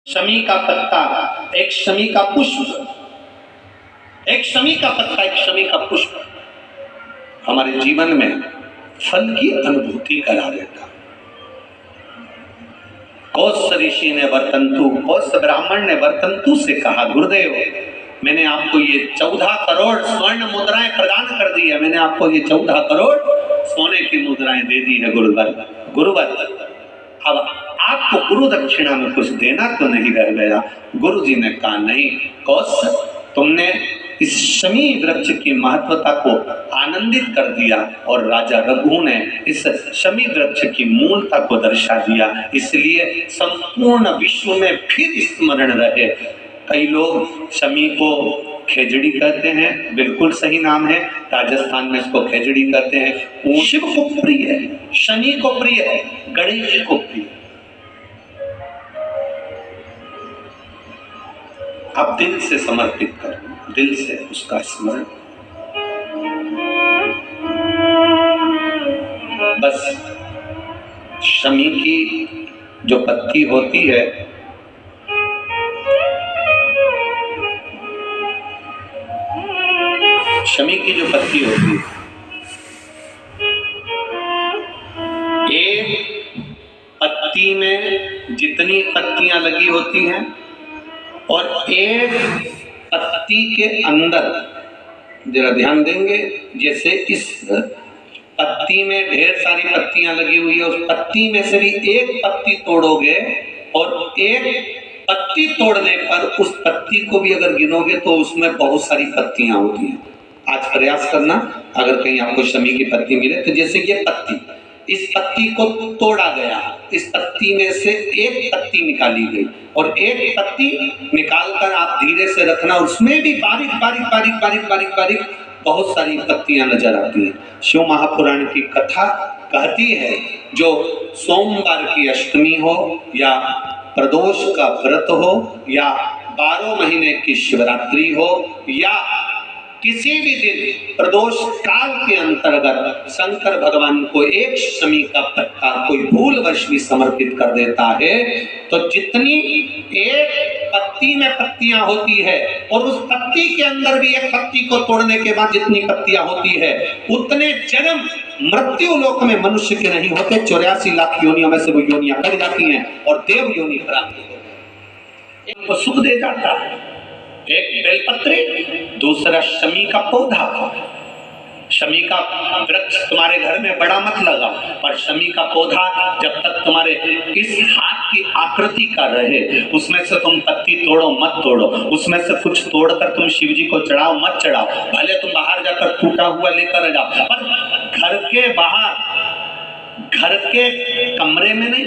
शमी का पत्ता, एक शमी का पुष्प, एक शमी का पत्ता, एक शमी का पुष्प हमारे जीवन में फल की अनुभूति करा देता। कौत्स ऋषि ने वर्तंतु, कौत्स ब्राह्मण ने वर्तंतु से कहा, गुरुदेव मैंने आपको ये 14 करोड़ स्वर्ण मुद्राएं प्रदान कर दी है, मैंने आपको ये 14 करोड़ सोने की मुद्राएं दे दी है गुरुवर। अब आपको गुरु दक्षिणा में कुछ देना तो नहीं रह गया। गुरु जी ने कहा, नहीं कौत्स, तुमने इस शमी वृक्ष की महत्वता को आनंदित कर दिया और राजा रघु ने इस शमी वृक्ष की मूलता को दर्शा दिया, इसलिए संपूर्ण विश्व में फिर स्मरण रहे। कई लोग शमी को खेजड़ी कहते हैं, बिल्कुल सही नाम है, राजस्थान में इसको खेजड़ी कहते हैं। शिव को प्रिय है, शनि को प्रिय है, गणेश को प्रिय। आप दिल से समर्पित करो, दिल से उसका स्मरण। बस शमी की जो पत्ती होती है, शमी की जो पत्ती होती है, एक पत्ती में जितनी पत्तियां लगी होती हैं और एक पत्ती के अंदर, जरा ध्यान देंगे, जैसे इस पत्ती में ढेर सारी पत्तियां लगी हुई है, उस पत्ती में से भी एक पत्ती तोड़ोगे और एक पत्ती तोड़ने पर उस पत्ती को भी अगर गिनोगे तो उसमें बहुत सारी पत्तियां होती हैं। आज प्रयास करना, अगर कहीं आपको शमी की पत्ती मिले तो जैसे ये पत्ती, इस पत्ती को तोड़ा गया, इस पत्ती में से एक पत्ती निकाली गई और एक पत्ती निकालकर आप धीरे से रखना, उसमें भी बारीक बारीक बारीक बारीक बारीक बारीक बहुत सारी पत्तियां नजर आती हैं। शिव महापुराण की कथा कहती है, जो सोमवार की अष्टमी हो या प्रदोष का व्रत हो या 12 महीने की शिवरात्रि हो या किसी भी दिन प्रदोष काल के अंतर्गत शंकर भगवान को एक शमी का पत्ता कोई भूलवश भी समर्पित कर देता है, तो जितनी एक पत्ती में पत्तियां होती है और उस पत्ती के अंदर भी एक पत्ती को तोड़ने के बाद जितनी पत्तियां होती है, उतने जन्म मृत्यु लोक में मनुष्य के नहीं होते। 84 लाख योनियों में से वो योनियां कट जाती हैं और देव योनि प्राप्त होती है। वो सुख दे जाता है। एक बेलपत्री, दूसरा शमी का पौधा। शमी का वृक्ष तुम्हारे घर में बड़ा मत लगाओ, पर शमी का पौधा जब तक तुम्हारे इस हाथ की आकृति का रहे, उसमें से तुम पत्ती तोड़ो मत तोड़ो, उसमें से कुछ तोड़कर तुम शिव जी को चढ़ाओ मत चढ़ाओ, भले तुम बाहर जाकर टूटा हुआ लेकर जाओ, पर घर के बाहर, घर के कमरे में नहीं,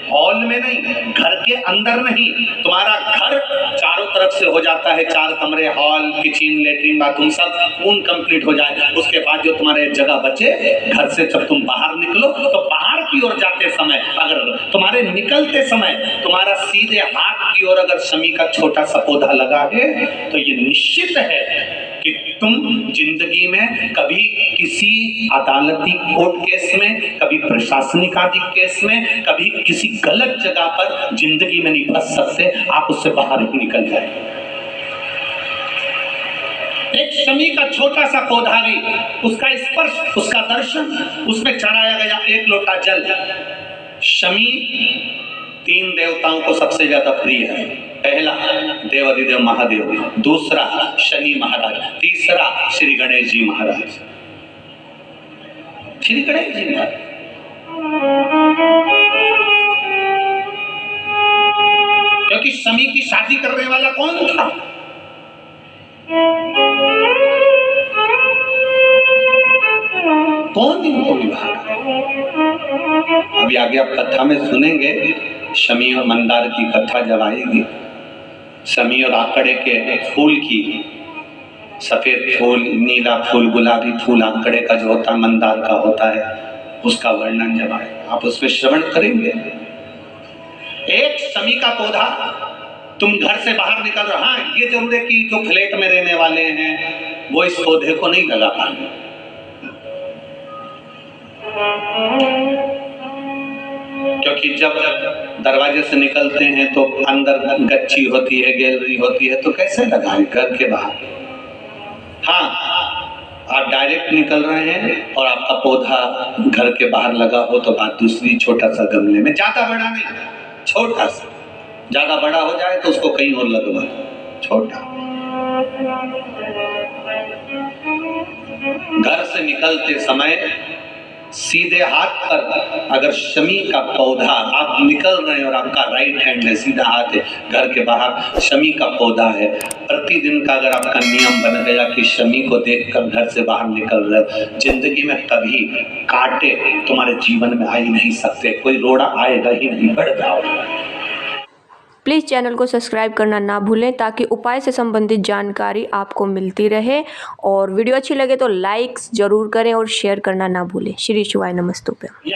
हॉल में नहीं, घर के अंदर नहीं। तुम्हारा घर चारों तरफ से हो जाता है, 4 कमरे, हॉल, किचन, लेटरिन, बाथरूम सब पूर्ण कंप्लीट हो जाए, उसके बाद जो तुम्हारे जगह बचे, घर से जब तुम बाहर निकलो तो बाहर की ओर जाते समय, अगर तुम्हारे निकलते समय तुम्हारा सीधे हाथ की ओर अगर शमी का छोटा सा पौधा लगा है, तो ये निश्चित है कि तुम जिंदगी में कभी किसी अदालती कोर्ट केस में, कभी प्रशासनिक आदि केस में, कभी किसी गलत जगह पर जिंदगी में नहीं फंस सकते, आप उससे बाहर ही निकल जाए। एक शमी का छोटा सा पौधा भी, उसका स्पर्श, उसका दर्शन, उसमें चढ़ाया गया 1 लोटा जल। शमी 3 देवताओं को सबसे ज्यादा प्रिय है। पहला देवाधिदेव महादेव, दूसरा शनि महाराज, तीसरा श्री गणेश जी महाराज। श्री गणेश जी महाराज, क्योंकि शमी की शादी करने वाला कौन था? कौन इनको विवाह? अभी आगे आप कथा में सुनेंगे, शमी और मंदार की कथा जब आएगी, शमी और आकड़े के फूल की, सफेद फूल, नीला फूल, गुलाबी फूल आकड़े का जो होता है, मंदार का होता है, उसका वर्णन जब आएगा आप उसमें श्रवण करेंगे। एक शमी का पौधा, तुम घर से बाहर निकल रहे, हाँ ये जरूर है कि जो फ्लैट में रहने वाले हैं वो इस पौधे को नहीं लगा पाएंगे, क्योंकि जब दरवाजे से निकलते हैं तो अंदर गच्ची होती है, गैलरी होती है, तो कैसे लगाएं घर के बाहर। हाँ, आप डायरेक्ट निकल रहे हैं और आपका पौधा घर के बाहर लगा हो तो बात दूसरी, छोटा सा गमले में, ज्यादा बड़ा नहीं, छोटा सा। ज्यादा बड़ा हो जाए तो उसको कहीं और लगवा दो, छोटा। घर से निकलते समय सीधे हाथ पर अगर शमी का पौधा, आप निकल रहे हैं और आपका राइट हैंड है, सीधा हाथ है, घर के बाहर शमी का पौधा है, प्रतिदिन का अगर आपका नियम बन गया कि शमी को देखकर घर से बाहर निकल रहे, जिंदगी में कभी कांटे तुम्हारे जीवन में आ ही नहीं सकते, कोई रोड़ा आएगा ही नहीं, बढ़ जाओ। प्लीज़ चैनल को सब्सक्राइब करना ना भूलें ताकि उपाय से संबंधित जानकारी आपको मिलती रहे, और वीडियो अच्छी लगे तो लाइक्स ज़रूर करें और शेयर करना ना भूलें। श्री शिवाय नमस्तुभ्यं।